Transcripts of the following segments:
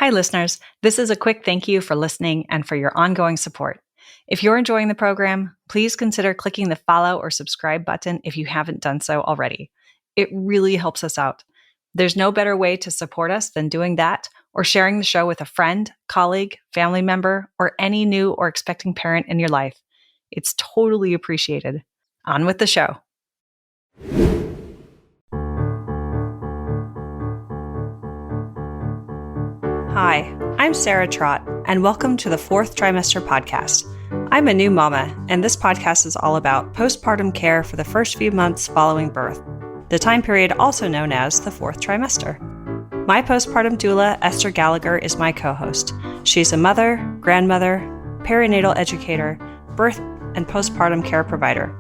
Hi, listeners. This is a quick thank you for listening and for your ongoing support. If you're enjoying the program, please consider clicking the follow or subscribe button if you haven't done so already. It really helps us out. There's no better way to support us than doing that or sharing the show with a friend, colleague, family member, or any new or expecting parent in your life. It's totally appreciated. On with the show. Hi, I'm Sarah Trott, and welcome to the Fourth Trimester Podcast. I'm a new mama, and this podcast is all about postpartum care for the first few months following birth, the time period also known as the fourth trimester. My postpartum doula, Esther Gallagher, is my co-host. She's a mother, grandmother, perinatal educator, birth and postpartum care provider.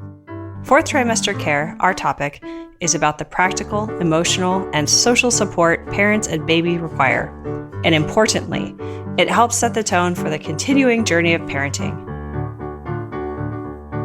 Fourth trimester care, our topic, is about the practical, emotional, and social support parents and baby require. And importantly, it helps set the tone for the continuing journey of parenting.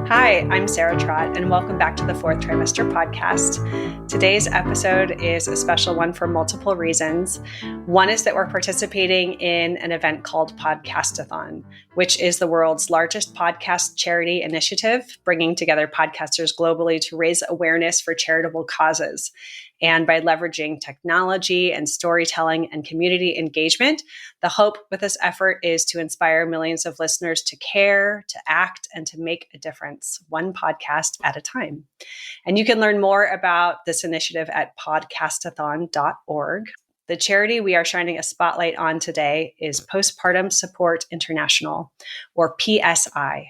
Hi, I'm Sarah Trott, and welcome back to the Fourth Trimester Podcast. Today's episode is a special one for multiple reasons. One is that we're participating in an event called Podcastathon, which is the world's largest podcast charity initiative, bringing together podcasters globally to raise awareness for charitable causes. And by leveraging technology and storytelling and community engagement, the hope with this effort is to inspire millions of listeners to care, to act, and to make a difference, one podcast at a time. And you can learn more about this initiative at podcastathon.org. The charity we are shining a spotlight on today is Postpartum Support International, or PSI.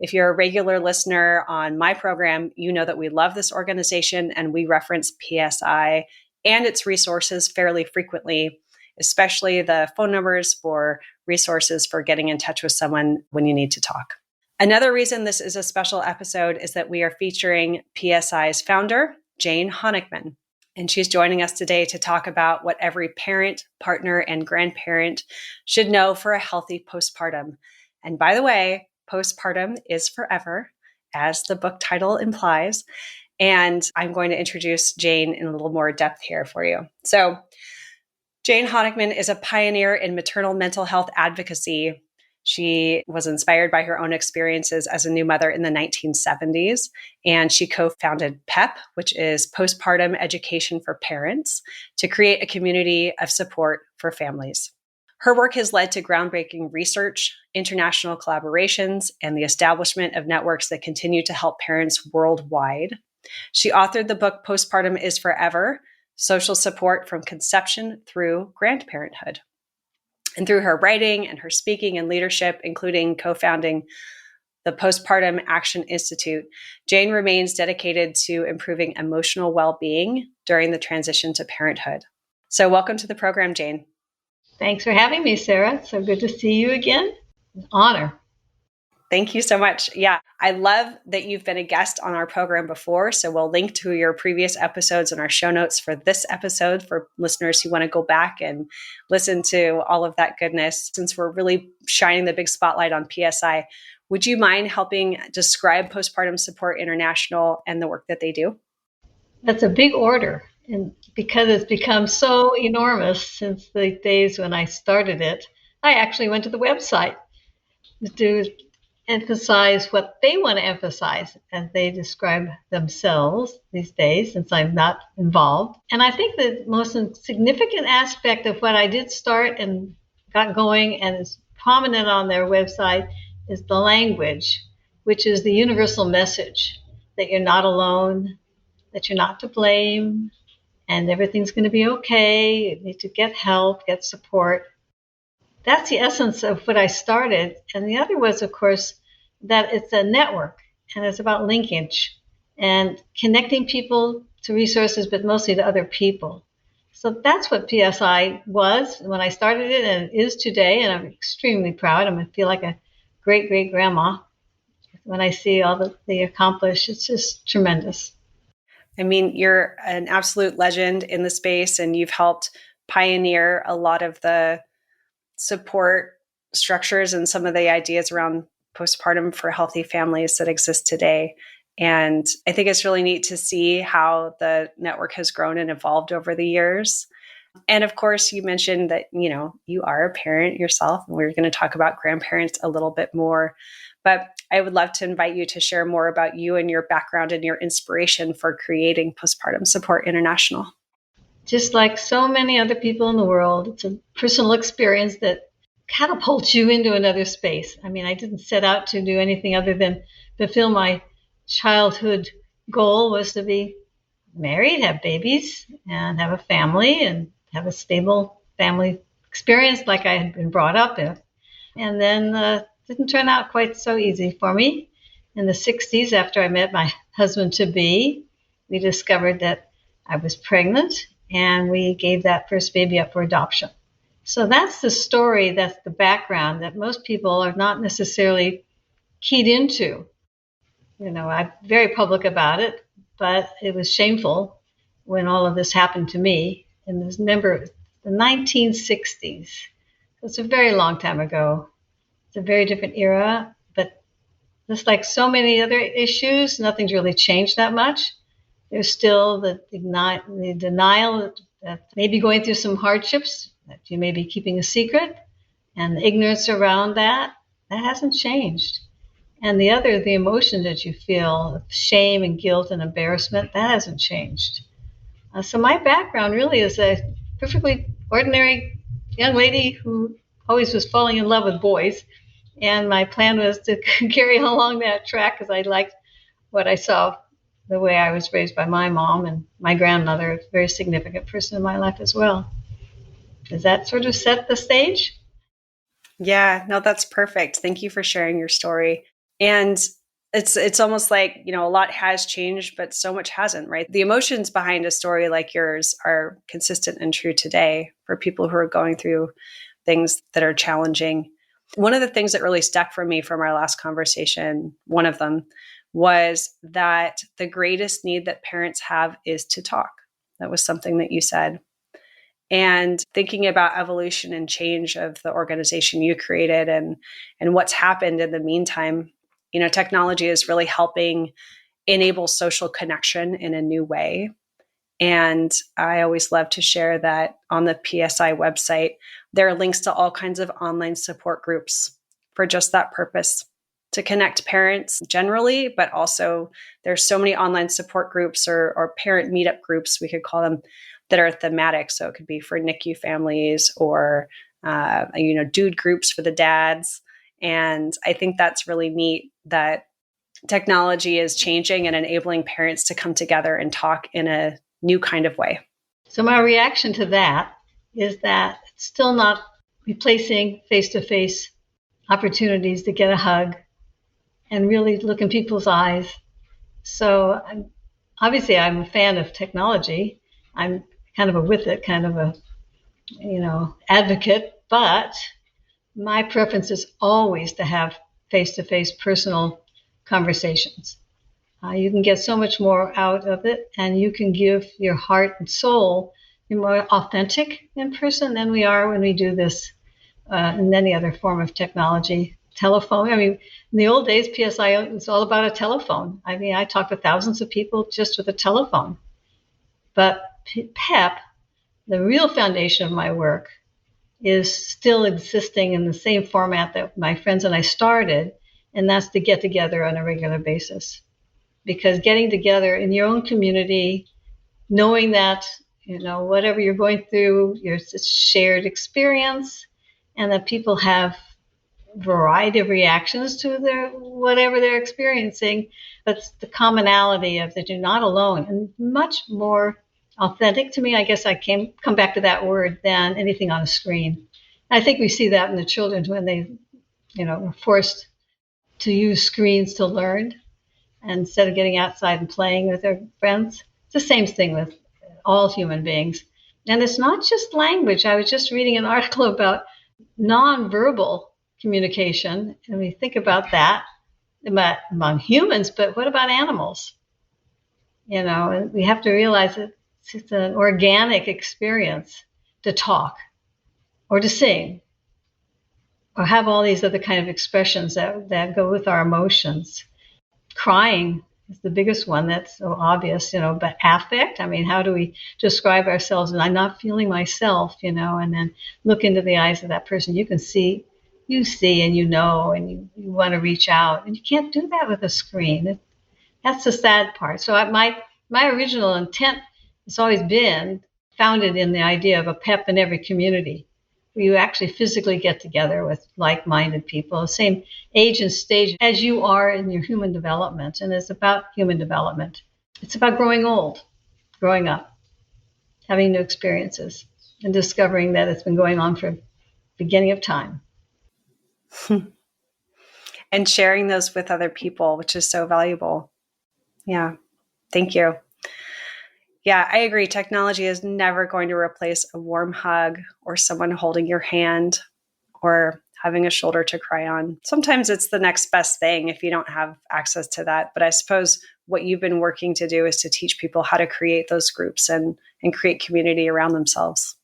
If you're a regular listener on my program, you know that we love this organization and we reference PSI and its resources fairly frequently, especially the phone numbers for resources for getting in touch with someone when you need to talk. Another reason this is a special episode is that we are featuring PSI's founder, Jane Honikman. And she's joining us today to talk about what every parent, partner, and grandparent should know for a healthy postpartum. And by the way, postpartum is forever, as the book title implies. And I'm going to introduce Jane in a little more depth here for you. So Jane Honikman is a pioneer in maternal mental health advocacy. She was inspired by her own experiences as a new mother in the 1970s, and she co-founded PEP, which is Postpartum Education for Parents, to create a community of support for families. Her work has led to groundbreaking research, international collaborations, and the establishment of networks that continue to help parents worldwide. She authored the book Postpartum is Forever: Social Support from Conception Through Grandparenthood. And through her writing and her speaking and leadership, including co-founding the Postpartum Action Institute, Jane remains dedicated to improving emotional well-being during the transition to parenthood. So welcome to the program, Jane. Thanks for having me, Sarah. So good to see you again. An honor. Thank you so much. Yeah, I love that you've been a guest on our program before. So we'll link to your previous episodes in our show notes for this episode for listeners who want to go back and listen to all of that goodness. Since we're really shining the big spotlight on PSI, would you mind helping describe Postpartum Support International and the work that they do? That's a big order. And because it's become so enormous since the days when I started it, I actually went to the website to emphasize what they want to emphasize as they describe themselves these days, since I'm not involved. And I think the most significant aspect of what I did start and got going and is prominent on their website is the language, which is the universal message that you're not alone, that you're not to blame, and everything's going to be okay. You need to get help, get support. That's the essence of what I started. And the other was, of course, that it's a network and it's about linkage and connecting people to resources, but mostly to other people. So that's what PSI was when I started it and is today. And I'm extremely proud. I feel like a great grandma when I see all that they accomplish. It's just tremendous. I mean, you're an absolute legend in the space, and you've helped pioneer a lot of the support structures and some of the ideas around postpartum for healthy families that exist today. And I think it's really neat to see how the network has grown and evolved over the years. And of course, you mentioned that, you are a parent yourself, and we're going to talk about grandparents a little bit more. But I would love to invite you to share more about you and your background and your inspiration for creating Postpartum Support International. Just like so many other people in the world, it's a personal experience that catapults you into another space. I mean, I didn't set out to do anything other than fulfill my childhood goal was to be married, have babies, and have a family, and have a stable family experience like I had been brought up in. And then it didn't turn out quite so easy for me. In the 60s, after I met my husband-to-be, we discovered that I was pregnant, and we gave that first baby up for adoption. So that's the story, that's the background that most people are not necessarily keyed into. I'm very public about it, but it was shameful when all of this happened to me. And remember, the 1960s. It's a very long time ago. It's a very different era, but just like so many other issues, nothing's really changed that much. There's still the denial that maybe going through some hardships, that you may be keeping a secret, and the ignorance around that hasn't changed. And the emotion that you feel, of shame and guilt and embarrassment, that hasn't changed. So my background really is a perfectly ordinary young lady who always was falling in love with boys. And my plan was to carry along that track because I liked what I saw, the way I was raised by my mom and my grandmother, a very significant person in my life as well. Does that sort of set the stage? Yeah, no, that's perfect. Thank you for sharing your story. And it's almost like, a lot has changed, but so much hasn't, right? The emotions behind a story like yours are consistent and true today for people who are going through things that are challenging. One of the things that really stuck for me from our last conversation, one of them, was that the greatest need that parents have is to talk. That was something that you said. And thinking about evolution and change of the organization you created and what's happened in the meantime, technology is really helping enable social connection in a new way. And I always love to share that on the PSI website, there are links to all kinds of online support groups for just that purpose, to connect parents generally, but also there's so many online support groups or parent meetup groups, we could call them, that are thematic. So it could be for NICU families or, dude groups for the dads. And I think that's really neat that technology is changing and enabling parents to come together and talk in a new kind of way. So my reaction to that is that it's still not replacing face-to-face opportunities to get a hug and really look in people's eyes. So obviously I'm a fan of technology. I'm kind of a with it, kind of a, advocate, but my preference is always to have face-to-face personal conversations. You can get so much more out of it, and you can give your heart and soul. You're more authentic in person than we are when we do this in any other form of technology. Telephone. I mean, in the old days, PSI was all about a telephone. I mean, I talked to thousands of people just with a telephone. But PEP, the real foundation of my work, is still existing in the same format that my friends and I started, and that's to get together on a regular basis. Because getting together in your own community, knowing that, whatever you're going through, it's a shared experience, and that people have a variety of reactions to whatever they're experiencing, but the commonality of that you're not alone, and much more authentic to me. I guess I come back to that word than anything on a screen. I think we see that in the children when they, were forced to use screens to learn instead of getting outside and playing with their friends. It's the same thing with all human beings. And it's not just language. I was just reading an article about nonverbal communication, and we think about that among humans, but what about animals? And we have to realize that it's an organic experience to talk or to sing or have all these other kind of expressions that go with our emotions. Crying is the biggest one. That's so obvious, but affect, I mean, how do we describe ourselves? And I'm not feeling myself, and then look into the eyes of that person. You see and and you want to reach out. And you can't do that with a screen. That's the sad part. So my original intent has always been founded in the idea of a PEP in every community, where you actually physically get together with like-minded people, the same age and stage as you are in your human development. And it's about human development. It's about growing old, growing up, having new experiences, and discovering that it's been going on from the beginning of time. And sharing those with other people, which is so valuable. Yeah. Thank you. Yeah, I agree. Technology is never going to replace a warm hug or someone holding your hand or having a shoulder to cry on. Sometimes it's the next best thing if you don't have access to that. But I suppose what you've been working to do is to teach people how to create those groups and create community around themselves.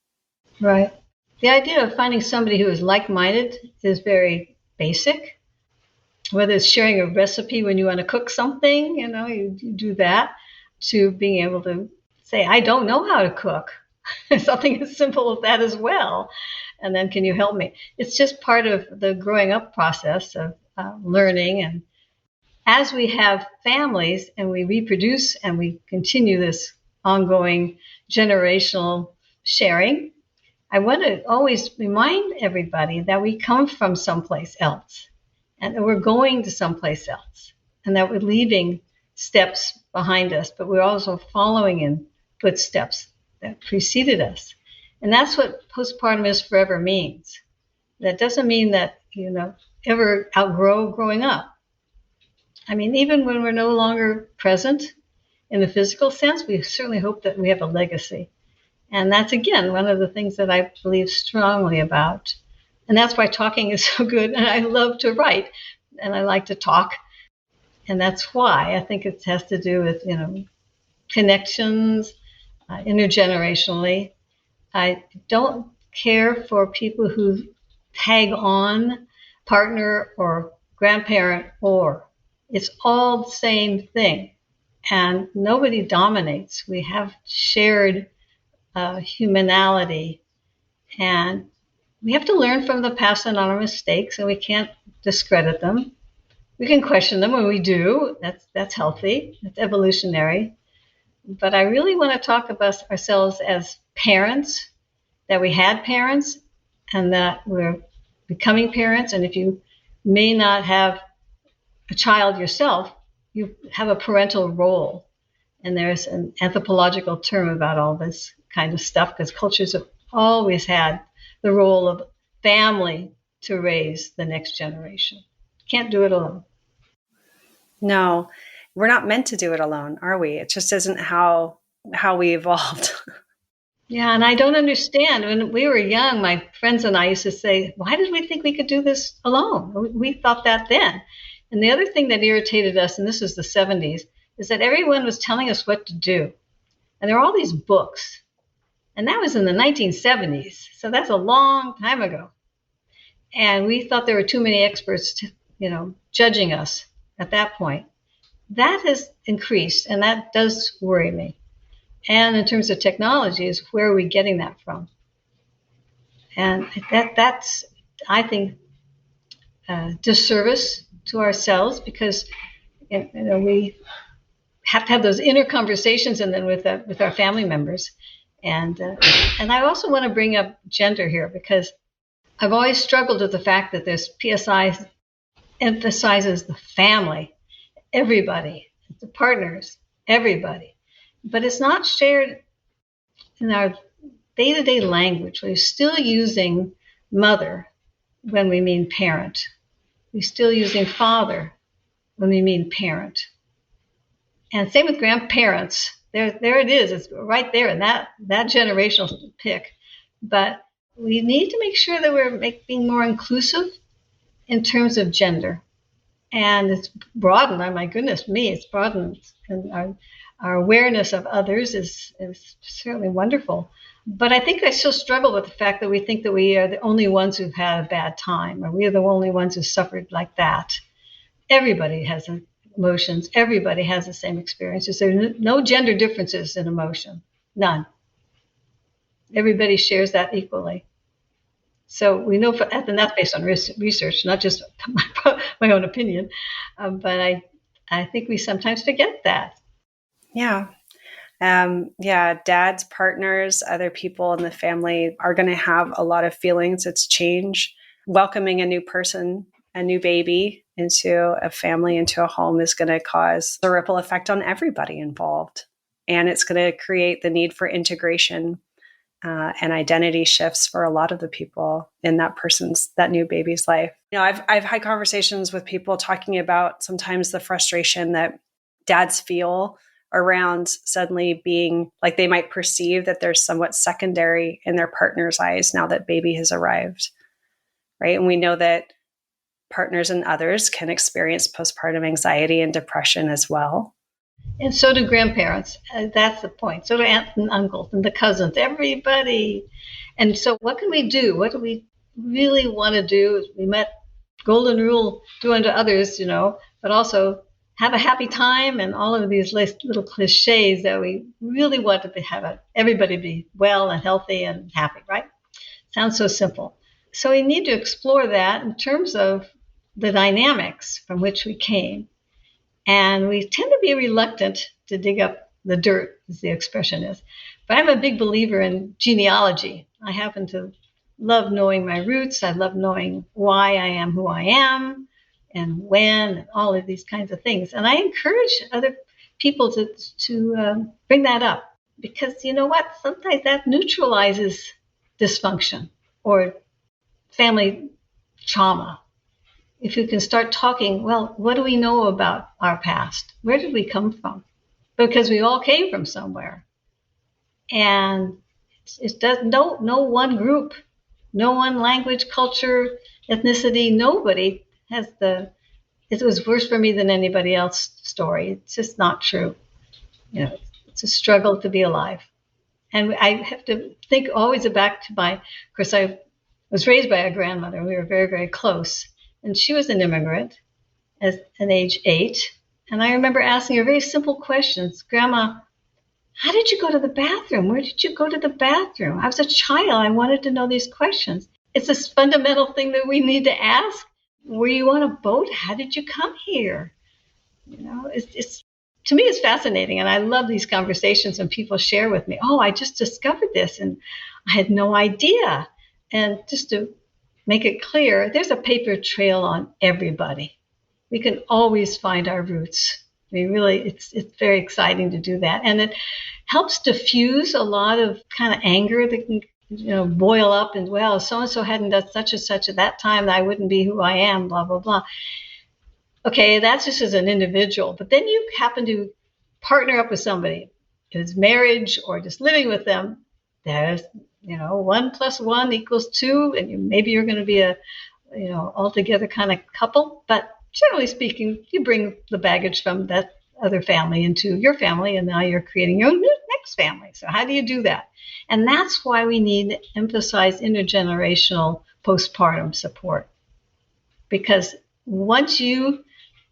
Right. The idea of finding somebody who is like-minded is very basic. Whether it's sharing a recipe when you want to cook something, you do that, to being able to say, I don't know how to cook. Something as simple as that as well. And then, can you help me? It's just part of the growing up process of learning. And as we have families and we reproduce and we continue this ongoing generational sharing, I want to always remind everybody that we come from someplace else and that we're going to someplace else and that we're leaving steps behind us, but we're also following in footsteps that preceded us. And that's what postpartum is forever means. That doesn't mean that, ever outgrow growing up. I mean, even when we're no longer present in the physical sense, we certainly hope that we have a legacy. And that's, again, one of the things that I believe strongly about. And that's why talking is so good. And I love to write and I like to talk. And that's why I think it has to do with, connections, intergenerationally. I don't care for people who tag on partner or grandparent, or it's all the same thing. And nobody dominates. We have shared humanality, and we have to learn from the past and our mistakes, and we can't discredit them. We can question them when we do. That's healthy. That's evolutionary. But I really want to talk about ourselves as parents, that we had parents and that we're becoming parents. And if you may not have a child yourself, you have a parental role. And there's an anthropological term about all this kind of stuff, because cultures have always had the role of family to raise the next generation. Can't do it alone. No, we're not meant to do it alone, are we? It just isn't how we evolved. Yeah, and I don't understand. When we were young, my friends and I used to say, why did we think we could do this alone? We thought that then. And the other thing that irritated us, and this was the 70s, is that everyone was telling us what to do. And there were all these books. And that was in the 1970s. So that's a long time ago. And we thought there were too many experts, judging us at that point. That has increased, and that does worry me. And in terms of technology, is where are we getting that from? And that's, I think, disservice to ourselves, because we have to have those inner conversations, and then with our family members. And I also want to bring up gender here, because I've always struggled with the fact that this PSI emphasizes the family, everybody, the partners, everybody. But it's not shared in our day-to-day language. We're still using mother when we mean parent. We're still using father when we mean parent. And same with grandparents. There it is. It's right there in that generational pick. But we need to make sure that we're being more inclusive in terms of gender. And it's broadened. Oh, my goodness me, it's broadened. And our awareness of others is certainly wonderful. But I think I still struggle with the fact that we think that we are the only ones who've had a bad time, or we are the only ones who suffered like that. Everybody has emotions. Everybody has the same experiences. There are no gender differences in emotion. None. Everybody shares that equally. So we know, and that's based on research, not just my own opinion. But I think we sometimes forget that. Yeah. Dads, partners, other people in the family are going to have a lot of feelings. It's change. Welcoming a new person, a new baby into a family, into a home is going to cause a ripple effect on everybody involved. And it's going to create the need for integration and identity shifts for a lot of the people in that new baby's life. I've had conversations with people talking about sometimes the frustration that dads feel around suddenly being like they might perceive that they're somewhat secondary in their partner's eyes now that baby has arrived, right? And we know that partners and others can experience postpartum anxiety and depression as well. And so do grandparents. That's the point. So do aunts and uncles and the cousins, everybody. And so what can we do? What do we really want to do? We met golden rule, do unto others, but also have a happy time and all of these little cliches that we really want to have everybody be well and healthy and happy, right? Sounds so simple. So we need to explore that in terms of the dynamics from which we came. And we tend to be reluctant to dig up the dirt, as the expression is. But I'm a big believer in genealogy. I happen to love knowing my roots. I love knowing why I am who I am and when, and all of these kinds of things. And I encourage other people to bring that up. Because you know what? Sometimes that neutralizes dysfunction or family trauma. If you can start talking, well, what do we know about our past? Where did we come from? Because we all came from somewhere. And it does no one group, no one language, culture, ethnicity, nobody has it was worse for me than anybody else story. It's just not true. It's a struggle to be alive. And I have to think always back to of course, I was raised by a grandmother. We were very, very close. And she was an immigrant at an age 8. And I remember asking her very simple questions. Grandma, how did you go to the bathroom? Where did you go to the bathroom? I was a child. I wanted to know these questions. It's this fundamental thing that we need to ask. Were you on a boat? How did you come here? It's to me, it's fascinating. And I love these conversations when people share with me, oh, I just discovered this and I had no idea. And just to make it clear, there's a paper trail on everybody. We can always find our roots. It's very exciting to do that. And it helps diffuse a lot of kind of anger that can, boil up and, well, so-and-so hadn't done such and such at that time, I wouldn't be who I am, blah, blah, blah. Okay, that's just as an individual. But then you happen to partner up with somebody, it's marriage or just living with them. There's 1 + 1 = 2, and maybe you're going to be a, altogether kind of couple. But generally speaking, you bring the baggage from that other family into your family, and now you're creating your next family. So how do you do that? And that's why we need to emphasize intergenerational postpartum support. Because once you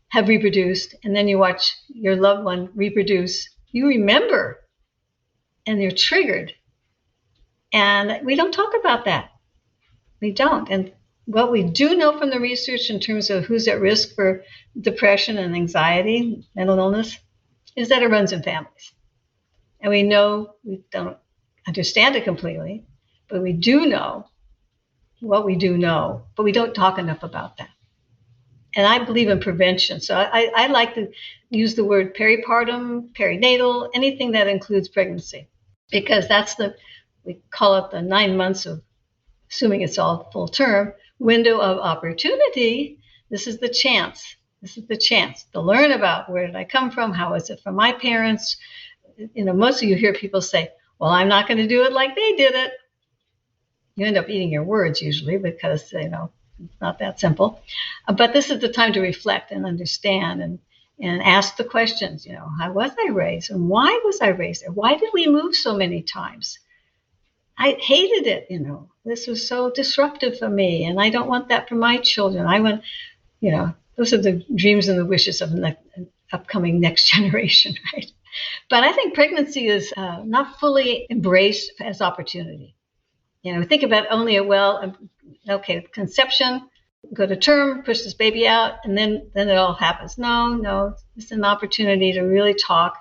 have reproduced, and then you watch your loved one reproduce, you remember, and you're triggered. And we don't talk about that. We don't. And what we do know from the research in terms of who's at risk for depression and anxiety, mental illness, is that it runs in families. And we know, we don't understand it completely, but we do know what we do know, but we don't talk enough about that. And I believe in prevention. So I like to use the word peripartum, perinatal, anything that includes pregnancy, because we call it the 9 months of, assuming it's all full term, window of opportunity. This is the chance. This is the chance to learn about where did I come from? How was it from my parents? Most of you hear people say, well, I'm not going to do it like they did it. You end up eating your words usually because, it's not that simple. But this is the time to reflect and understand and ask the questions, how was I raised? And why was I raised there? Why did we move so many times? I hated it, This was so disruptive for me, and I don't want that for my children. I want, those are the dreams and the wishes of upcoming next generation, right? But I think pregnancy is not fully embraced as opportunity. Think about only conception, go to term, push this baby out, and then it all happens. No, it's an opportunity to really talk.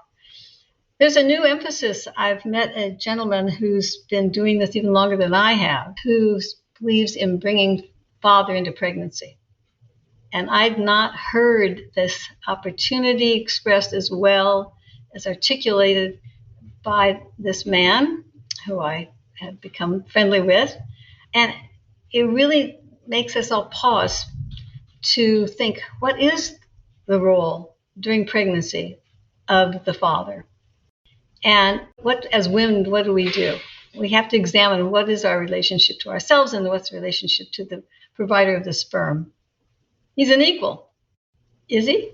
There's a new emphasis. I've met a gentleman who's been doing this even longer than I have, who believes in bringing father into pregnancy. And I'd not heard this opportunity expressed as well as articulated by this man who I had become friendly with. And it really makes us all pause to think, what is the role during pregnancy of the father? And as women, what do? We have to examine what is our relationship to ourselves and what's the relationship to the provider of the sperm. He's an equal. Is he?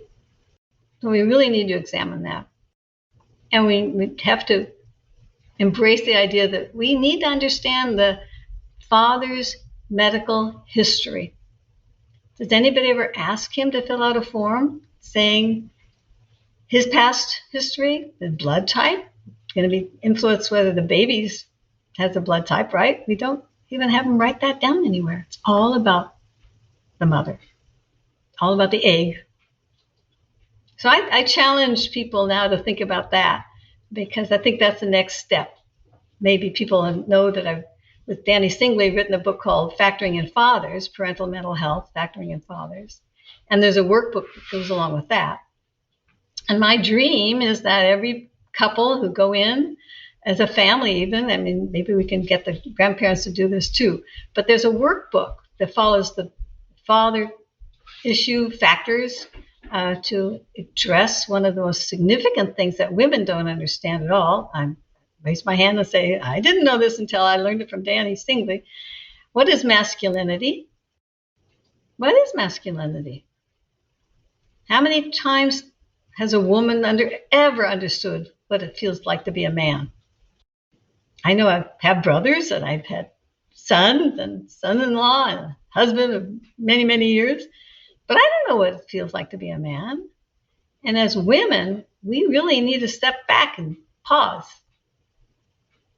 So we really need to examine that. And we have to embrace the idea that we need to understand the father's medical history. Does anybody ever ask him to fill out a form saying his past history, the blood type? It's going to be influenced whether the baby has a blood type, right? We don't even have him write that down anywhere. It's all about the mother, all about the egg. So I challenge people now to think about that, because I think that's the next step. Maybe people know that I've, with Danny Singley, written a book called Factoring in Fathers, Parental Mental Health, Factoring in Fathers. And there's a workbook that goes along with that. And my dream is that every couple who go in, as a family even, maybe we can get the grandparents to do this too, but there's a workbook that follows the father issue factors to address one of the most significant things that women don't understand at all. I raise my hand and say, I didn't know this until I learned it from Danny Singley. What is masculinity? What is masculinity? How many times has a woman ever understood what it feels like to be a man? I know I have brothers, and I've had sons and son-in-law and husband of many, many years, but I don't know what it feels like to be a man. And as women, we really need to step back and pause.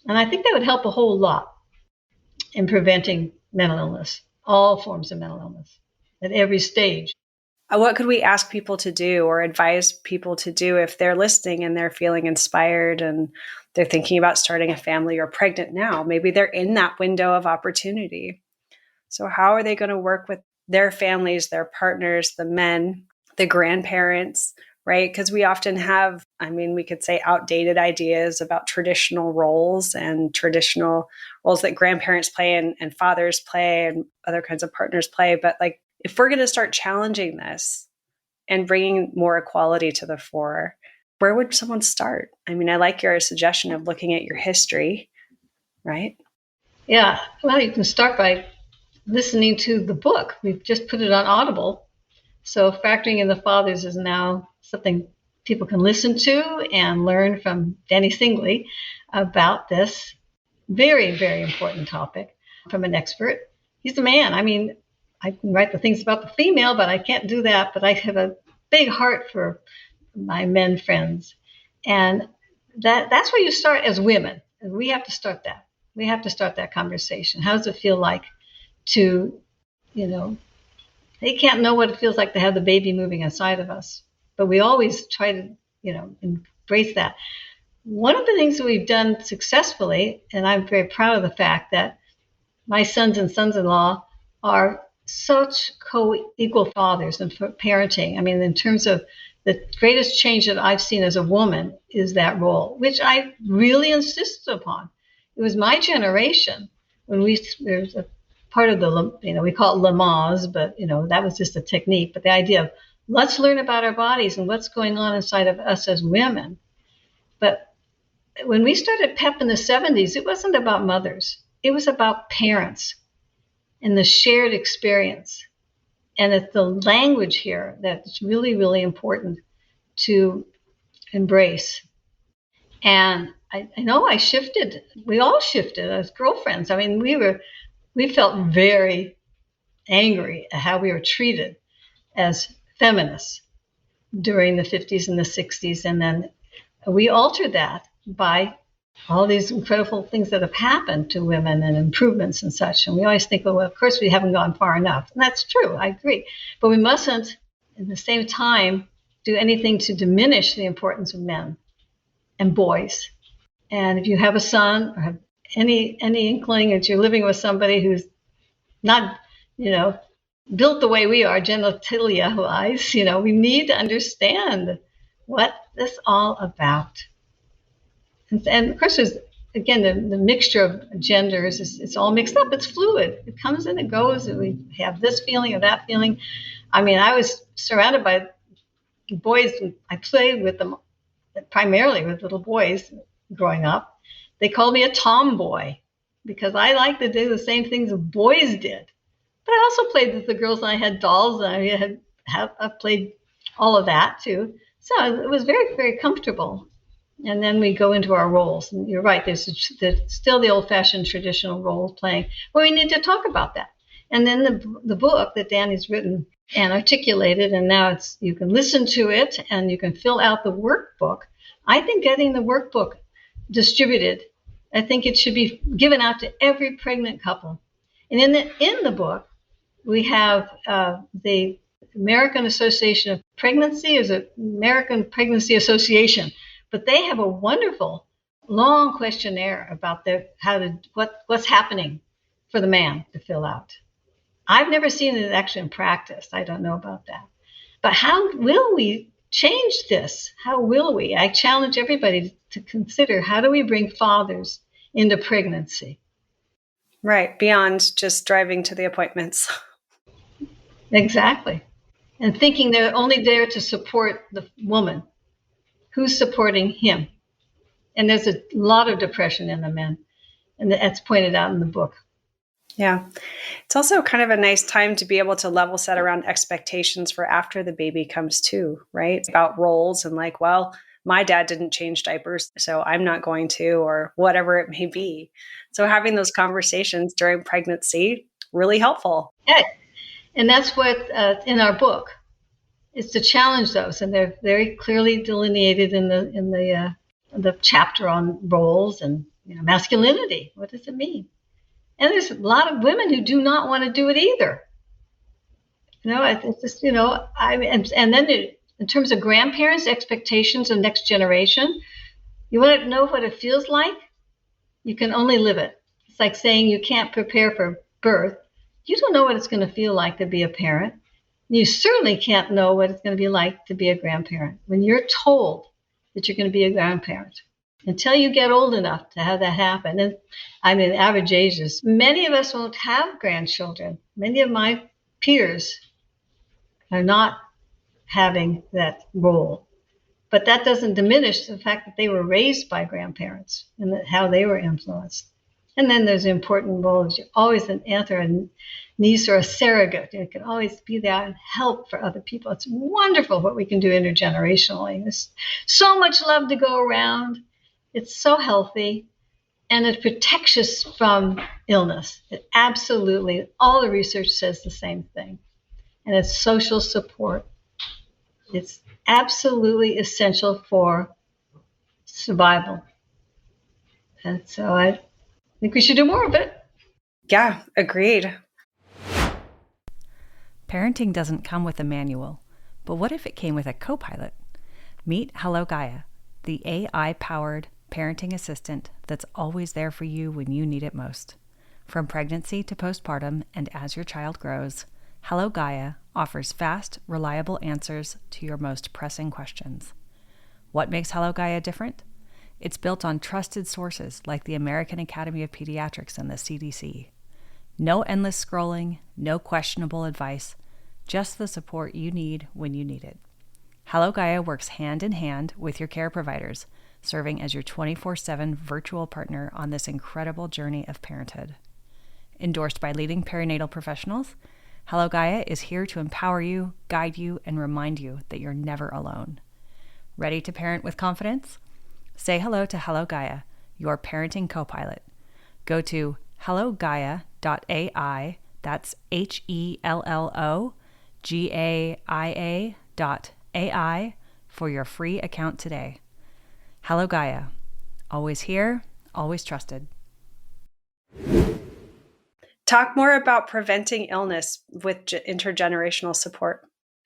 And I think that would help a whole lot in preventing mental illness, all forms of mental illness, at every stage. What could we ask people to do or advise people to do if they're listening and they're feeling inspired and they're thinking about starting a family or pregnant now? Maybe they're in that window of opportunity. So how are they going to work with their families, their partners, the men, the grandparents, right? Because we often have, we could say outdated ideas about traditional roles and traditional roles that grandparents play and fathers play and other kinds of partners play. But if we're going to start challenging this and bringing more equality to the fore, where would someone start? I like your suggestion of looking at your history, right? Yeah. Well, you can start by listening to the book. We've just put it on Audible. So Factoring in the Fathers is now something people can listen to and learn from Danny Singley about this very, very important topic from an expert. He's a man. I can write the things about the female, but I can't do that. But I have a big heart for my men friends. And that's where you start as women. And we have to start that. We have to start that conversation. How does it feel like to, they can't know what it feels like to have the baby moving inside of us. But we always try to, embrace that. One of the things that we've done successfully, and I'm very proud of the fact that my sons and sons-in-law are such co-equal fathers and for parenting. In terms of the greatest change that I've seen as a woman is that role, which I really insisted upon. It was my generation when there's a part of the, we call it Lamaze, but, that was just a technique. But the idea of let's learn about our bodies and what's going on inside of us as women. But when we started PEP in the 70s, it wasn't about mothers. It was about parents and the shared experience. And it's the language here that's really, really important to embrace. And I know I shifted. We all shifted as girlfriends. We felt very angry at how we were treated as feminists. during the 50s and the 60s. And then we altered that by all these incredible things that have happened to women and improvements and such. And we always think, well, of course, we haven't gone far enough. And that's true. I agree. But we mustn't, at the same time, do anything to diminish the importance of men and boys. And if you have a son or have any inkling that you're living with somebody who's not, built the way we are, genitalia-wise, we need to understand what this is all about. And of course, there's, again, the mixture of genders, it's all mixed up. It's fluid. It comes and it goes. And we have this feeling or that feeling. I mean, I was surrounded by boys. I played with them, primarily with little boys growing up. They called me a tomboy because I like to do the same things that boys did. But I also played with the girls, and I had dolls, and I played all of that too. So it was very, very comfortable. And then we go into our roles. And you're right, there's still the old-fashioned traditional role playing. Well, we need to talk about that. And then the book that Danny's written and articulated, and now you can listen to it and you can fill out the workbook. I think getting the workbook distributed, I think it should be given out to every pregnant couple. And in the book, we have the American Association of Pregnancy, is it American Pregnancy Association, but they have a wonderful long questionnaire about what's happening for the man to fill out. I've never seen it actually in practice. I don't know about that. But how will we change this? How will we? I challenge everybody to consider, how do we bring fathers into pregnancy? Right, beyond just driving to the appointments. Exactly. And thinking they're only there to support the woman. Who's supporting him? And there's a lot of depression in the men. And that's pointed out in the book. Yeah. It's also kind of a nice time to be able to level set around expectations for after the baby comes too, right? It's about roles and like, well, my dad didn't change diapers, so I'm not going to, or whatever it may be. So having those conversations during pregnancy, really helpful. Yeah. And that's what in our book is to challenge those. And they're very clearly delineated in the chapter on roles and masculinity. What does it mean? And there's a lot of women who do not want to do it either. It's just, and then in terms of grandparents' expectations of next generation, you want to know what it feels like? You can only live it. It's like saying you can't prepare for birth. You don't know what it's going to feel like to be a parent. You certainly can't know what it's going to be like to be a grandparent. When you're told that you're going to be a grandparent, until you get old enough to have that happen. And I mean, average ages, many of us won't have grandchildren. Many of my peers are not having that role. But that doesn't diminish the fact that they were raised by grandparents and how they were influenced. And then there's the important role of you're always an aunt or a niece or a surrogate. You can always be there and help for other people. It's wonderful what we can do intergenerationally. There's so much love to go around. It's so healthy, and it protects us from illness. It absolutely, all the research says the same thing. And it's social support. It's absolutely essential for survival. And so I think we should do more of it. Yeah, agreed. Parenting doesn't come with a manual, but what if it came with a co-pilot? Meet Hello Gaia, the AI-powered parenting assistant that's always there for you when you need it most. From pregnancy to postpartum and as your child grows, Hello Gaia offers fast, reliable answers to your most pressing questions. What makes Hello Gaia different? It's built on trusted sources like the American Academy of Pediatrics and the CDC. No endless scrolling, no questionable advice, just the support you need when you need it. Hello Gaia works hand in hand with your care providers, serving as your 24/7 virtual partner on this incredible journey of parenthood. Endorsed by leading perinatal professionals, Hello Gaia is here to empower you, guide you, and remind you that you're never alone. Ready to parent with confidence? Say hello to Hello Gaia, your parenting co-pilot. Go to hellogaia.ai, that's HELLOGAIA.ai, AI for your free account today. Hello Gaia. Always here, always trusted. Talk more about preventing illness with intergenerational support.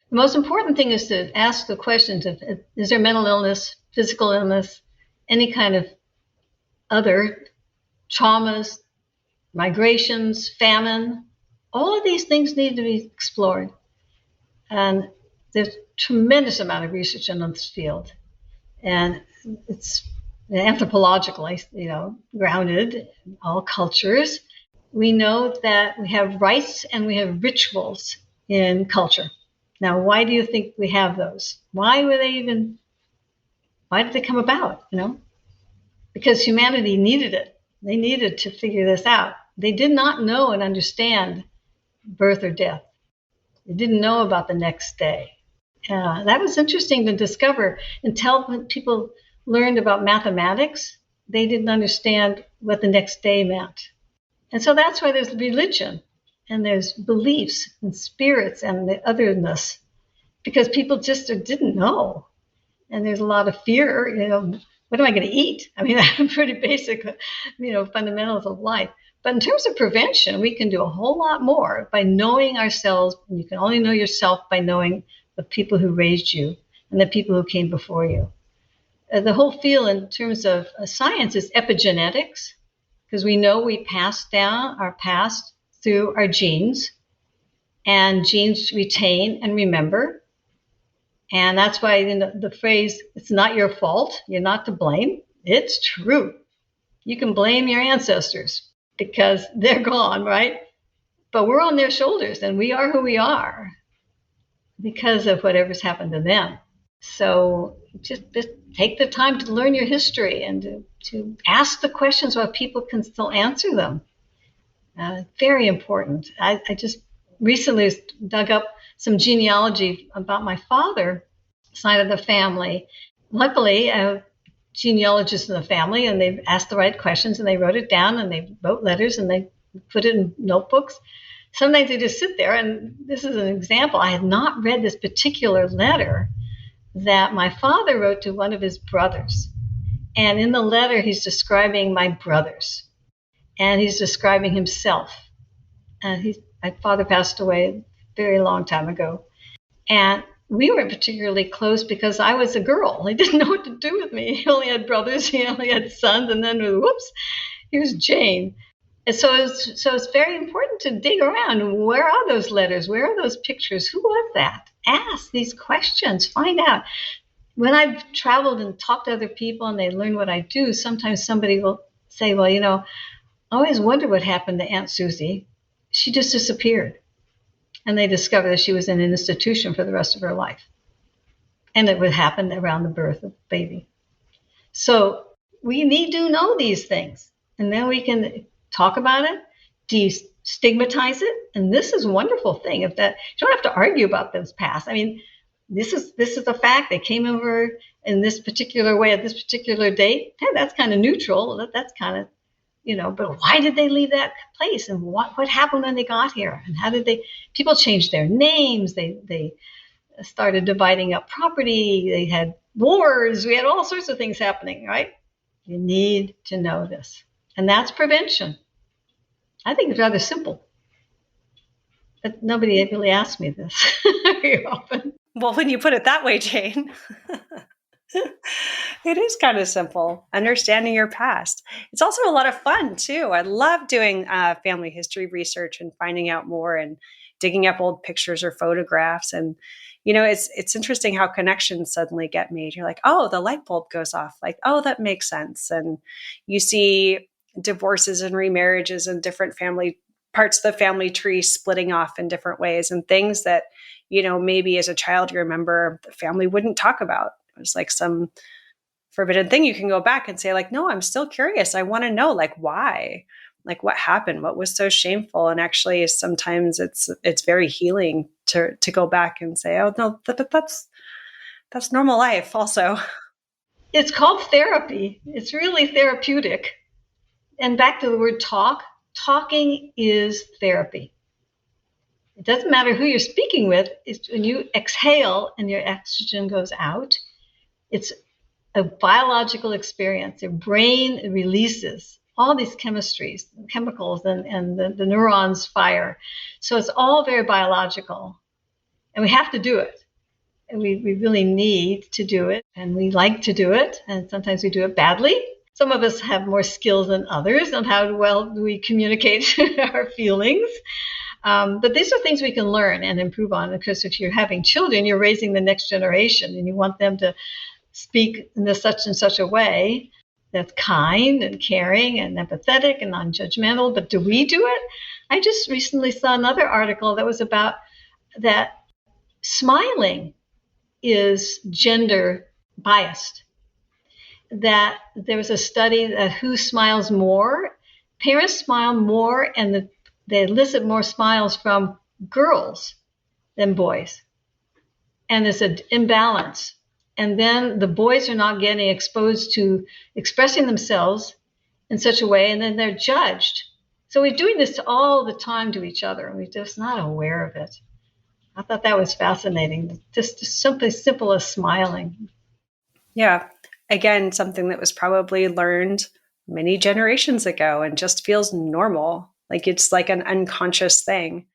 The most important thing is to ask the questions of, is there mental illness, physical illness, any kind of other traumas, migrations, famine? All of these things need to be explored. And there's a tremendous amount of research in this field. And it's anthropologically, grounded in all cultures. We know that we have rites and we have rituals in culture. Now, why do you think we have those? Why did they come about? Because humanity needed it. They needed to figure this out. They did not know and understand birth or death. They didn't know about the next day. That was interesting to discover. Until people learned about mathematics, they didn't understand what the next day meant. And so that's why there's religion and there's beliefs and spirits and the otherness, because people just didn't know. And there's a lot of fear, what am I going to eat? I mean, that's pretty basic, fundamentals of life. But in terms of prevention, we can do a whole lot more by knowing ourselves. And you can only know yourself by knowing the people who raised you and the people who came before you. The whole field in terms of science is epigenetics, because we know we pass down our past through our genes, and genes retain and remember. And that's why the phrase, it's not your fault, you're not to blame, it's true. You can blame your ancestors because they're gone, right? But we're on their shoulders, and we are who we are because of whatever's happened to them. So just take the time to learn your history and to ask the questions while people can still answer them. Very important. I just recently dug up some genealogy about my father side of the family. Luckily, genealogists in the family, and they've asked the right questions, and they wrote it down, and they wrote letters, and they put it in notebooks. Sometimes they just sit there, and this is an example. I had not read this particular letter that my father wrote to one of his brothers. And in the letter, he's describing my brothers, and he's describing himself. And my father passed away a very long time ago. And we weren't particularly close because I was a girl. He didn't know what to do with me. He only had brothers. He only had sons. And then, whoops, here's Jane. And so it's very important to dig around. Where are those letters? Where are those pictures? Who was that? Ask these questions. Find out. When I've traveled and talked to other people and they learn what I do, sometimes somebody will say, well, I always wondered what happened to Aunt Susie. She just disappeared. And they discovered that she was in an institution for the rest of her life. And it would happen around the birth of the baby. So we need to know these things. And then we can talk about it, destigmatize it. And this is a wonderful thing. You don't have to argue about this past. I mean, this is a fact. They came over in this particular way at this particular date. Hey, that's kind of neutral. That's kind of, but why did they leave that place? And what happened when they got here? And how did people changed their names. They started dividing up property. They had wars. We had all sorts of things happening, right? You need to know this. And that's prevention. I think it's rather simple. But nobody really asks me this very often. Well, when you put it that way, Jane, it is kind of simple, understanding your past. It's also a lot of fun, too. I love doing family history research and finding out more and digging up old pictures or photographs. And, it's interesting how connections suddenly get made. You're like, oh, the light bulb goes off. Like, oh, that makes sense. And you see divorces and remarriages and different family parts of the family tree splitting off in different ways and things that, maybe as a child, you remember the family wouldn't talk about. It was like some forbidden thing. You can go back and say like, no, I'm still curious. I want to know like why, like what happened, what was so shameful. And actually sometimes it's very healing to go back and say, oh no, that's normal life also. It's called therapy. It's really therapeutic. And back to the word talk, talking is therapy. It doesn't matter who you're speaking with. It's when you exhale and your oxygen goes out, it's a biological experience. Your brain releases all these chemicals, and the neurons fire. So it's all very biological. And we have to do it. And we really need to do it. And we like to do it. And sometimes we do it badly. Some of us have more skills than others on how well we communicate our feelings. But these are things we can learn and improve on, because if you're having children, you're raising the next generation, and you want them to speak in this such and such a way that's kind and caring and empathetic and non-judgmental. But do we do it? I just recently saw another article that was about that smiling is gender biased. That there was a study that who smiles more, parents smile more, and they elicit more smiles from girls than boys. And there's an imbalance. And then the boys are not getting exposed to expressing themselves in such a way, and then they're judged. So we're doing this all the time to each other, and we're just not aware of it. I thought that was fascinating. Just simply simple as smiling. Yeah. Again, something that was probably learned many generations ago and just feels normal. Like it's like an unconscious thing.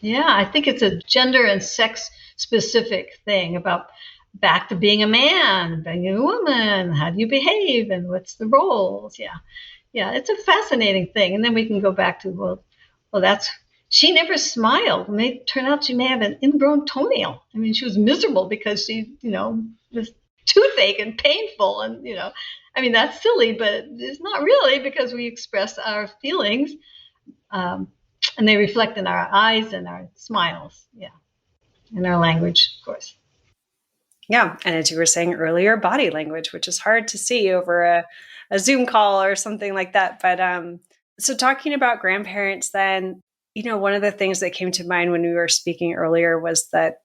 Yeah, I think it's a gender and sex specific thing about back to being a man, being a woman, how do you behave and what's the roles? Yeah, it's a fascinating thing. And then we can go back to, well, she never smiled. It may turn out she may have an ingrown toenail. I mean, she was miserable because she, was toothache and painful. And, I mean, that's silly, but it's not really, because we express our feelings. And they reflect in our eyes and our smiles. Yeah. In our language, of course. Yeah. And as you were saying earlier, body language, which is hard to see over a Zoom call or something like that. But so talking about grandparents, then, one of the things that came to mind when we were speaking earlier was that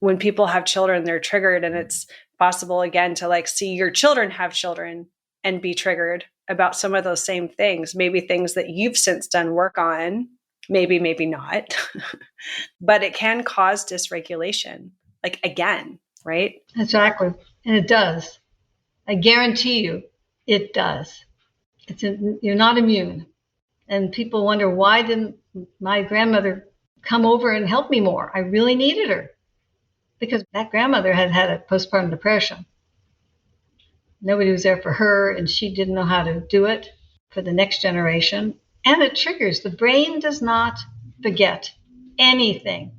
when people have children, they're triggered, and it's possible again to like see your children have children and be triggered about some of those same things, maybe things that you've since done work on, maybe not, but it can cause dysregulation, like again, right? Exactly. And it does. I guarantee you it does. You're not immune. And people wonder, why didn't my grandmother come over and help me more? I really needed her. Because that grandmother had a postpartum depression. Nobody was there for her, and she didn't know how to do it for the next generation. And it triggers. The brain does not forget anything.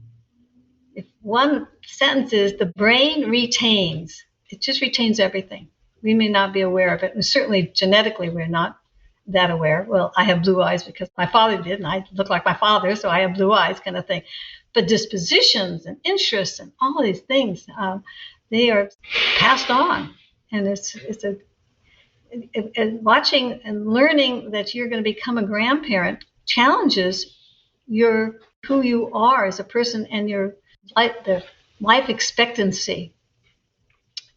If one sentence is, the brain retains, it just retains everything. We may not be aware of it. And certainly genetically, we're not that aware. Well, I have blue eyes because my father did, and I look like my father, so I have blue eyes kind of thing. But dispositions and interests and all these things, they are passed on. And it's watching and learning that you're going to become a grandparent challenges who you are as a person and the life expectancy.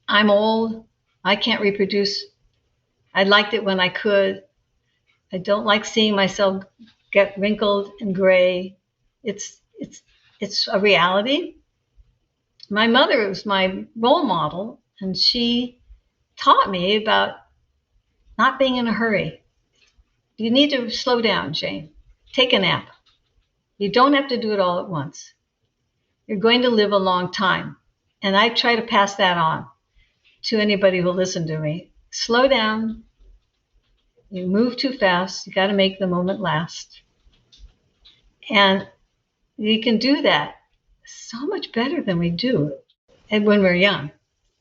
I'm old. I can't reproduce. I liked it when I could. I don't like seeing myself get wrinkled and gray. It's a reality. My mother was my role model, and she taught me about not being in a hurry. You need to slow down, Jane. Take a nap. You don't have to do it all at once. You're going to live a long time. And I try to pass that on to anybody who will listen to me. Slow down. You move too fast. You got to make the moment last. And you can do that so much better than we do when we're young.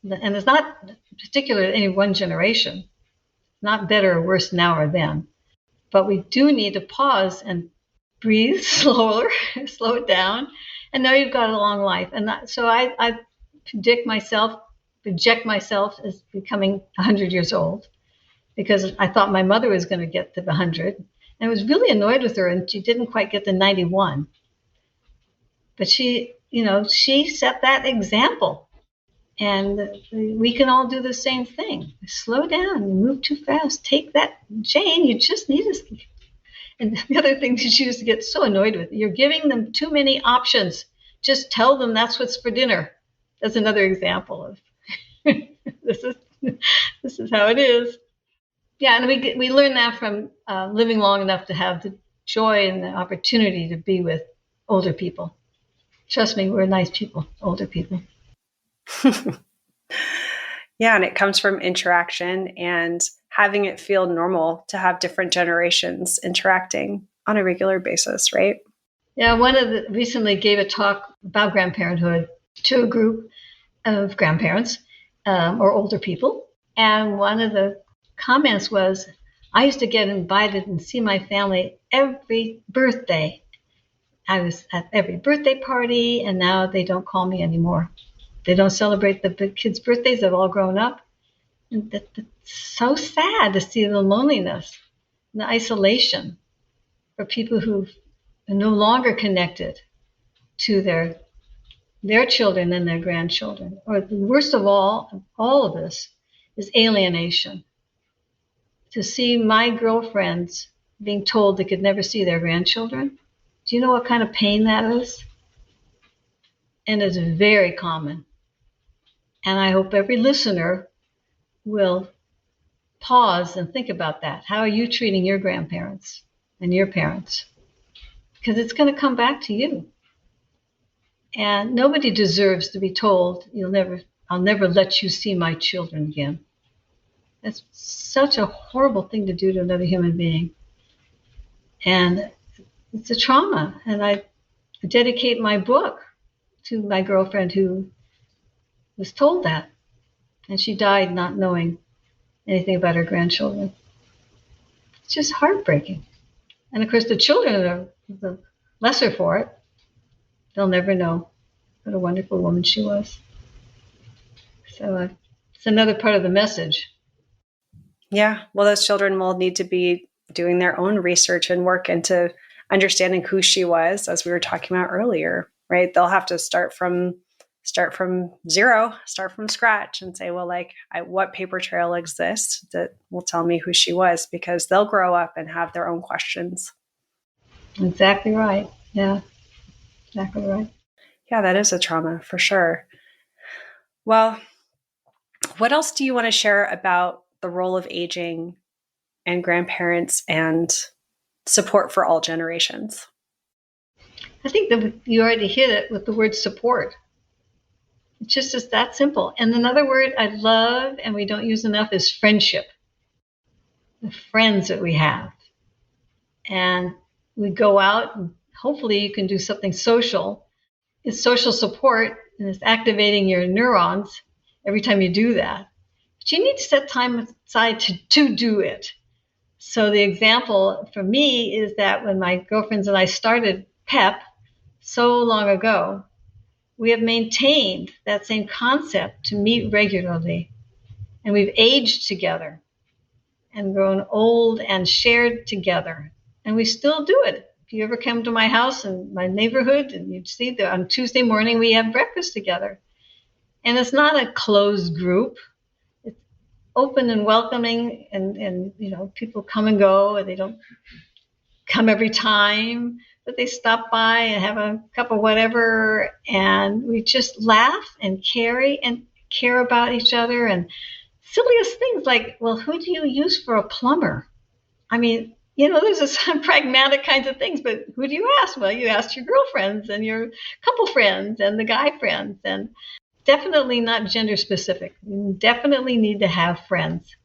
And it's not particular to any one generation, not better or worse now or then. But we do need to pause and breathe slower, slow it down, and know you've got a long life. And so I project myself as becoming 100 years old, because I thought my mother was going to get to 100. And I was really annoyed with her, and she didn't quite get to 91. But she set that example. And we can all do the same thing. Slow down. You move too fast. Take that. Jane, you just need to. And the other thing that she used to get so annoyed with, you're giving them too many options. Just tell them that's what's for dinner. That's another example of this is how it is. Yeah, and we learn that from living long enough to have the joy and the opportunity to be with older people. Trust me, we're nice people, older people. Yeah, and it comes from interaction and having it feel normal to have different generations interacting on a regular basis, right? Yeah, recently gave a talk about grandparenthood to a group of grandparents or older people. And one of the comments was, I used to get invited and see my family every birthday. I was at every birthday party, and now they don't call me anymore. They don't celebrate the kids' birthdays. They've all grown up. And that's so sad to see the loneliness and the isolation for people who are no longer connected to their children and their grandchildren. Or the worst of all of this is alienation. To see my girlfriends being told they could never see their grandchildren, do you know what kind of pain that is? And it's very common. And I hope every listener will pause and think about that. How are you treating your grandparents and your parents? Because it's going to come back to you. And nobody deserves to be told, I'll never let you see my children again. That's such a horrible thing to do to another human being. And it's a trauma. And I dedicate my book to my girlfriend who was told that. And she died not knowing anything about her grandchildren. It's just heartbreaking. And of course, the children are the lesser for it. They'll never know what a wonderful woman she was. So it's another part of the message. Yeah, well, those children will need to be doing their own research and work into understanding who she was, as we were talking about earlier, right? They'll have to start from zero, start from scratch and say, well, what paper trail exists that will tell me who she was, because they'll grow up and have their own questions. Exactly right. Yeah, exactly right. Yeah, that is a trauma for sure. Well, what else do you want to share about the role of aging and grandparents and support for all generations? I think that you already hit it with the word support. It's just that simple. And another word I love and we don't use enough is friendship. The friends that we have. And we go out and hopefully you can do something social. It's social support and it's activating your neurons every time you do that. But you need to set time aside to do it. So the example for me is that when my girlfriends and I started PEP so long ago, we have maintained that same concept to meet regularly. And we've aged together and grown old and shared together. And we still do it. If you ever come to my house in my neighborhood, and you'd see that on Tuesday morning we have breakfast together. And it's not a closed group. It's open and welcoming, and people come and go, and they don't come every time, but they stop by and have a cup of whatever, and we just laugh and care about each other. And silliest things like, well, who do you use for a plumber? I mean, there's some pragmatic kinds of things, but who do you ask? Well, you ask your girlfriends and your couple friends and the guy friends, and definitely not gender specific. We definitely need to have friends,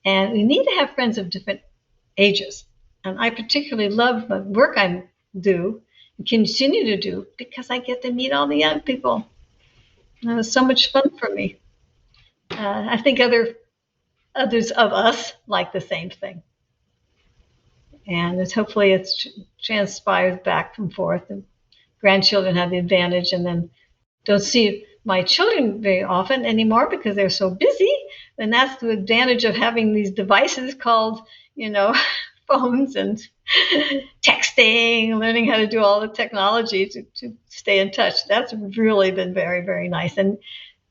and we need to have friends of different ages. And I particularly love the work I do and continue to do because I get to meet all the young people. And it was so much fun for me. I think others of us like the same thing. And hopefully it transpires back and forth. And grandchildren have the advantage, and then don't see my children very often anymore because they're so busy. And that's the advantage of having these devices called, phones and texting, learning how to do all the technology to stay in touch. That's really been very, very nice. And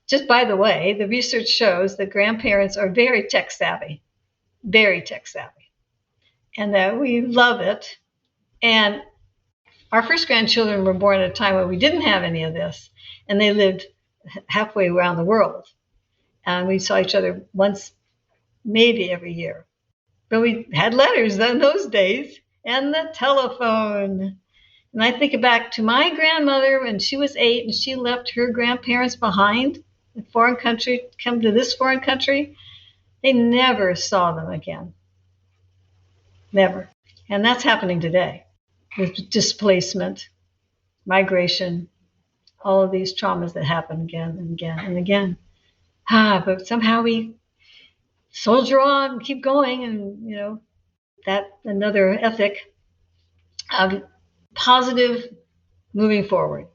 just by the way, the research shows that grandparents are very tech savvy, and that we love it. And our first grandchildren were born at a time when we didn't have any of this, and they lived halfway around the world. And we saw each other once, maybe every year. But we had letters in those days and the telephone. And I think back to my grandmother when she was 8 and she left her grandparents behind in a foreign country, come to this foreign country. They never saw them again. Never. And that's happening today with displacement, migration, all of these traumas that happen again and again and again. But somehow we soldier on, keep going, and that another ethic of positive moving forward.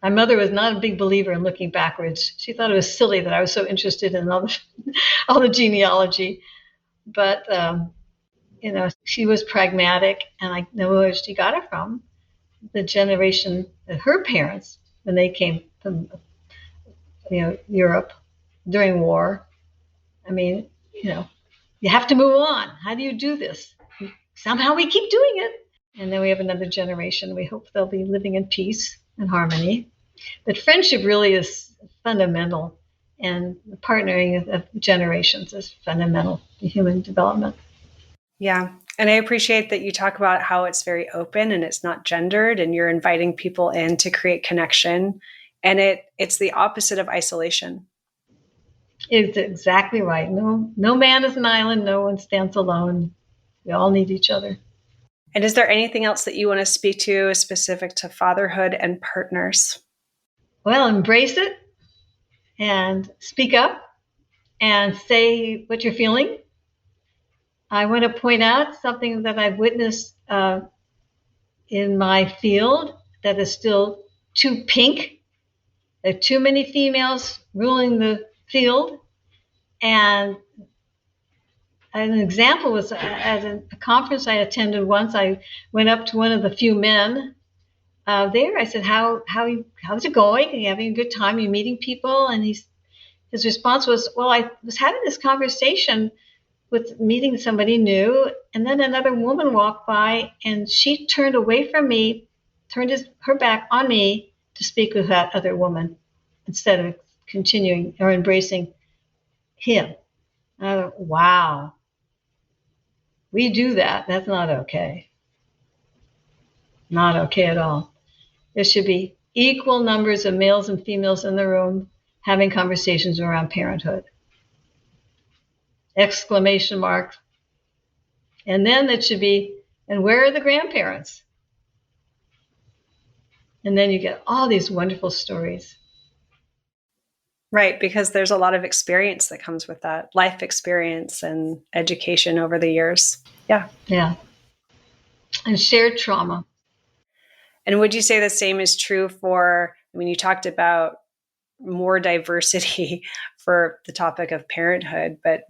My mother was not a big believer in looking backwards. She thought it was silly that I was so interested in all the genealogy, but she was pragmatic, and I know where she got it from. The generation of her parents, when they came from Europe during war. I mean, you have to move on. How do you do this? Somehow we keep doing it. And then we have another generation. We hope they'll be living in peace and harmony. But friendship really is fundamental, and the partnering of generations is fundamental to human development. Yeah. And I appreciate that you talk about how it's very open and it's not gendered, and you're inviting people in to create connection. And it's the opposite of isolation. It's exactly right. No man is an island. No one stands alone. We all need each other. And is there anything else that you want to speak to specific to fatherhood and partners? Well, embrace it and speak up and say what you're feeling. I want to point out something that I've witnessed in my field that is still too pink. There are too many females ruling the field. And an example was at a conference I attended once. I went up to one of the few men there. I said, how's it going? Are you having a good time? Are you meeting people? And his response was, well, I was having this conversation with meeting somebody new, and then another woman walked by, and she turned away from me, turned her back on me to speak with that other woman instead of continuing or embracing him. And I thought, wow, we do that. That's not okay. Not okay at all. There should be equal numbers of males and females in the room having conversations around parenthood. Exclamation mark. And then it should be, and where are the grandparents? And then you get all these wonderful stories. Right, because there's a lot of experience that comes with that, life experience and education over the years. Yeah. Yeah. And shared trauma. And would you say the same is true for, you talked about more diversity for the topic of parenthood, but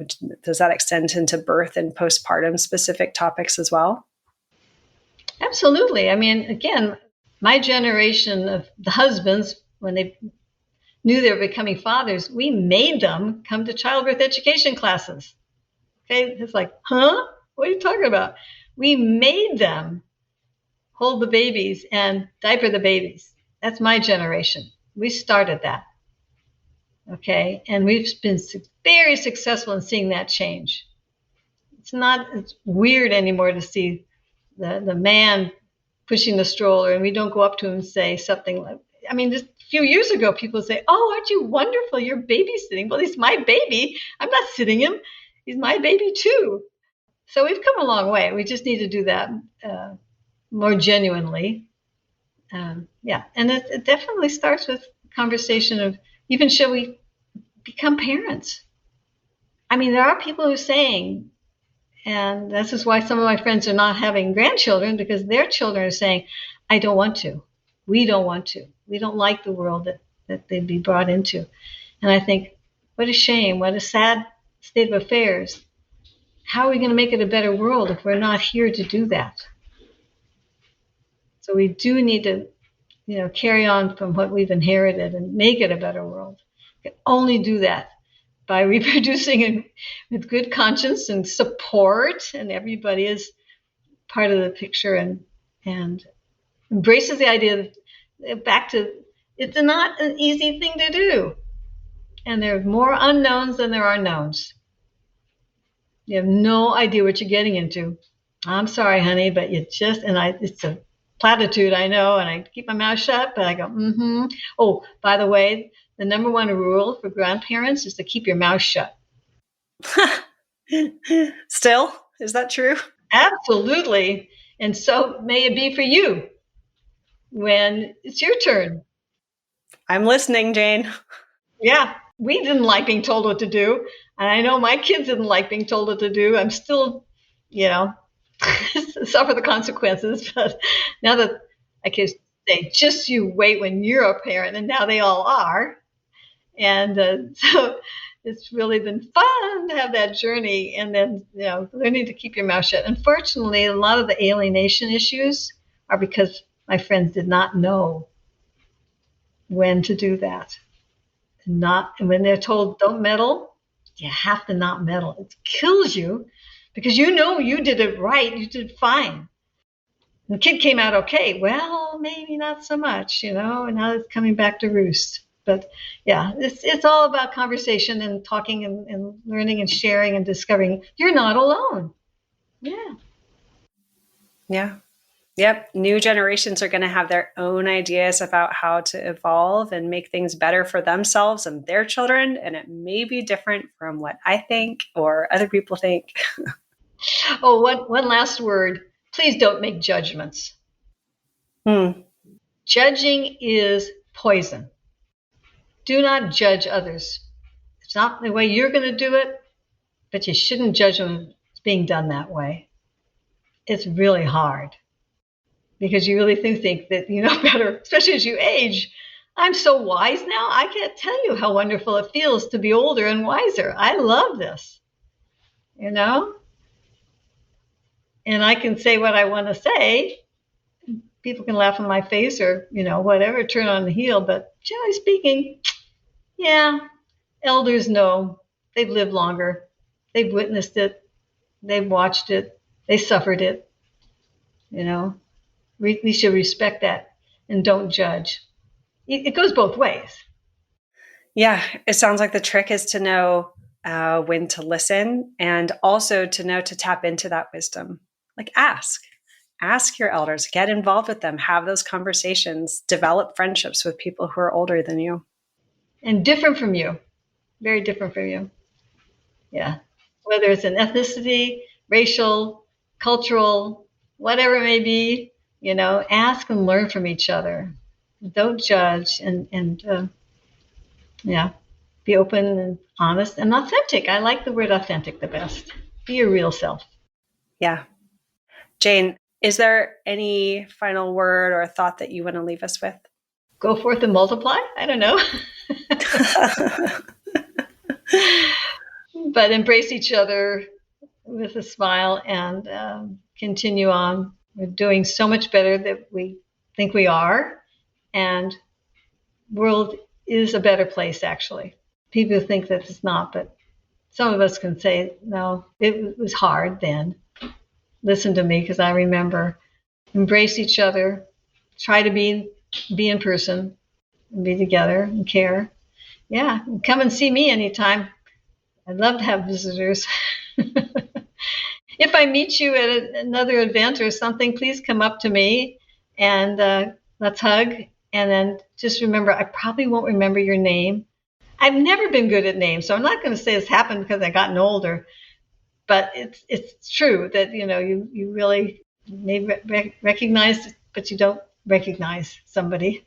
does that extend into birth and postpartum specific topics as well? Absolutely. Again, my generation of the husbands, when they knew they were becoming fathers, we made them come to childbirth education classes. Okay, it's like, huh? What are you talking about? We made them hold the babies and diaper the babies. That's my generation. We started that. Okay, and we've been very successful in seeing that change. It's weird anymore to see the man pushing the stroller, and we don't go up to him and say something like, just a few years ago, people would say, oh, aren't you wonderful? You're babysitting. Well, he's my baby. I'm not sitting him. He's my baby too. So we've come a long way. We just need to do that more genuinely. And it definitely starts with conversation of, even should we become parents? There are people who are saying, and this is why some of my friends are not having grandchildren, because their children are saying, I don't want to. We don't want to. We don't like the world that they'd be brought into. And I think, what a shame, what a sad state of affairs. How are we going to make it a better world if we're not here to do that? So we do need to, carry on from what we've inherited and make it a better world. We can only do that by reproducing with good conscience and support, and everybody is part of the picture, and and embraces the idea that back to it's not an easy thing to do. And there are more unknowns than there are knowns. You have no idea what you're getting into. I'm sorry, honey, but it's a platitude, I know, and I keep my mouth shut, but I go, mm-hmm. Oh, by the way, the number one rule for grandparents is to keep your mouth shut. Still, is that true? Absolutely. And so may it be for you when it's your turn. I'm listening, Jane. Yeah, we didn't like being told what to do. And I know my kids didn't like being told what to do. I'm still, suffer the consequences. But now that I can say, just you wait when you're a parent, and now they all are. And so it's really been fun to have that journey. And then, learning to keep your mouth shut. Unfortunately, a lot of the alienation issues are because my friends did not know when to do that. And when they're told don't meddle, you have to not meddle. It kills you because you know you did it right. You did fine. And the kid came out okay. Well, maybe not so much, and now it's coming back to roost. But yeah, it's all about conversation and talking and learning and sharing and discovering you're not alone. Yeah. Yeah. Yep. New generations are going to have their own ideas about how to evolve and make things better for themselves and their children. And it may be different from what I think or other people think. Oh, one last word. Please don't make judgments. Judging is poison. Do not judge others. It's not the way you're going to do it, but you shouldn't judge them as being done that way. It's really hard because you really do think that you know better, especially as you age. I'm so wise now. I can't tell you how wonderful it feels to be older and wiser. I love this, And I can say what I want to say. People can laugh in my face or, whatever, turn on the heel. But generally speaking, yeah, elders know. They've lived longer. They've witnessed it. They've watched it. They suffered it. We should respect that and don't judge. It goes both ways. Yeah, it sounds like the trick is to know when to listen and also to know to tap into that wisdom. Like ask your elders, get involved with them, have those conversations, develop friendships with people who are older than you. And different from you, very different from you. Yeah. Whether it's an ethnicity, racial, cultural, whatever it may be, ask and learn from each other. Don't judge and be open and honest and authentic. I like the word authentic the best. Be your real self. Yeah. Jane, is there any final word or thought that you want to leave us with? Go forth and multiply? I don't know. But embrace each other with a smile and continue on. We're doing so much better than we think we are. And the world is a better place, actually. People think that it's not, but some of us can say, no, it was hard then. Listen to me, because I remember. Embrace each other. Try to be in person and be together and care. Yeah, come and see me anytime. I'd love to have visitors. If I meet you at another event or something, please come up to me and let's hug. And then just remember, I probably won't remember your name. I've never been good at names, so I'm not going to say it's happened because I've gotten older. But it's true that, you really may recognize it, but you don't recognize somebody.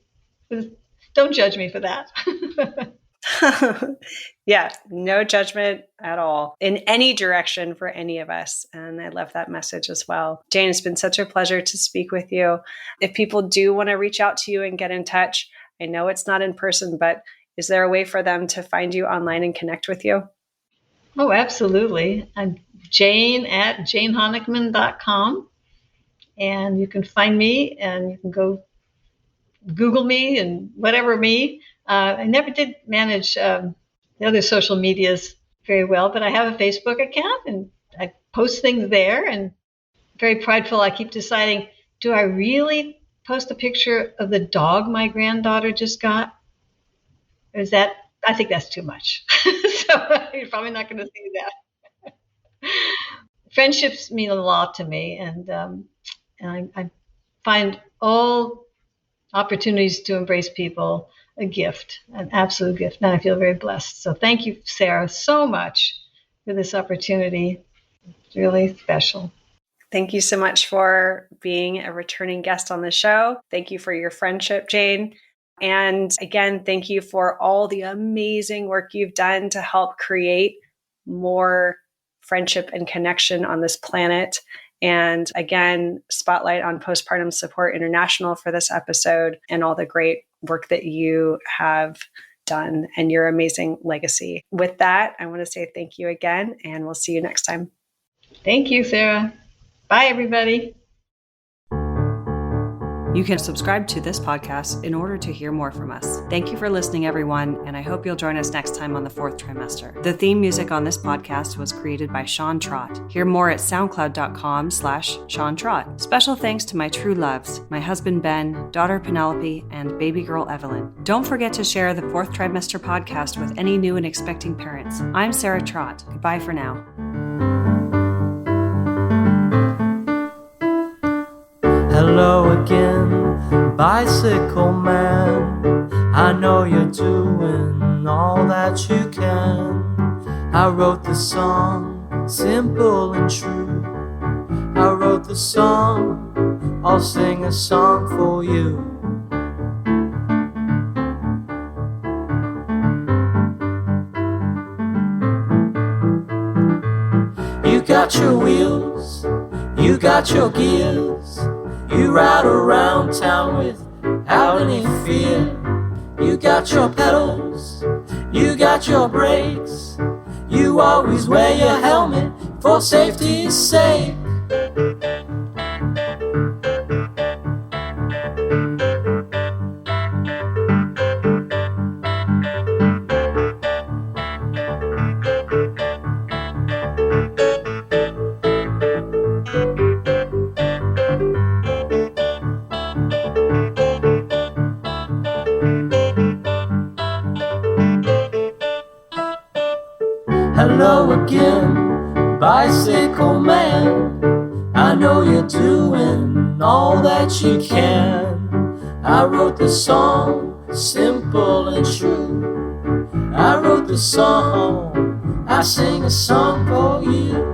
Don't judge me for that. Yeah, no judgment at all in any direction for any of us. And I love that message as well. Jane, it's been such a pleasure to speak with you. If people do want to reach out to you and get in touch, I know it's not in person, but is there a way for them to find you online and connect with you? Oh, absolutely. I'm Jane at janehonikman.com. And you can find me and you can go Google me and whatever me. I never did manage the other social medias very well, but I have a Facebook account and I post things there and very prideful. I keep deciding, do I really post a picture of the dog my granddaughter just got? Or is that, I think that's too much. So you're probably not going to see that. Friendships mean a lot to me, and I find all opportunities to embrace people a gift, an absolute gift, and I feel very blessed. So thank you, Sarah, so much for this opportunity. It's really special. Thank you so much for being a returning guest on the show. Thank you for your friendship, Jane. And again, thank you for all the amazing work you've done to help create more friendship and connection on this planet. And again, spotlight on Postpartum Support International for this episode and all the great work that you have done and your amazing legacy. With that, I want to say thank you again, and we'll see you next time. Thank you, Sarah. Bye, everybody. You can subscribe to this podcast in order to hear more from us. Thank you for listening, everyone, and I hope you'll join us next time on the Fourth Trimester. The theme music on this podcast was created by Sean Trott. Hear more at soundcloud.com/Sean Trott. Special thanks to my true loves, my husband Ben, daughter Penelope, and baby girl Evelyn. Don't forget to share the Fourth Trimester podcast with any new and expecting parents. I'm Sarah Trott. Goodbye for now. Hello again, bicycle man. I know you're doing all that you can. I wrote the song, simple and true. I wrote the song, I'll sing a song for you. You got your wheels, you got your gears. You ride around town without any fear. You got your pedals, you got your brakes. You always wear your helmet for safety's sake. Hello again, bicycle man. I know you're doing all that you can. I wrote the song, simple and true. I wrote the song, I sing a song for you.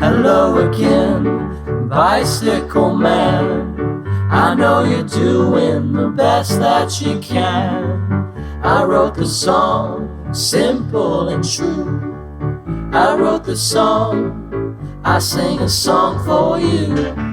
Hello again, bicycle man. I know you're doing the best that you can. I wrote the song, simple and true. I wrote the song, I sing a song for you.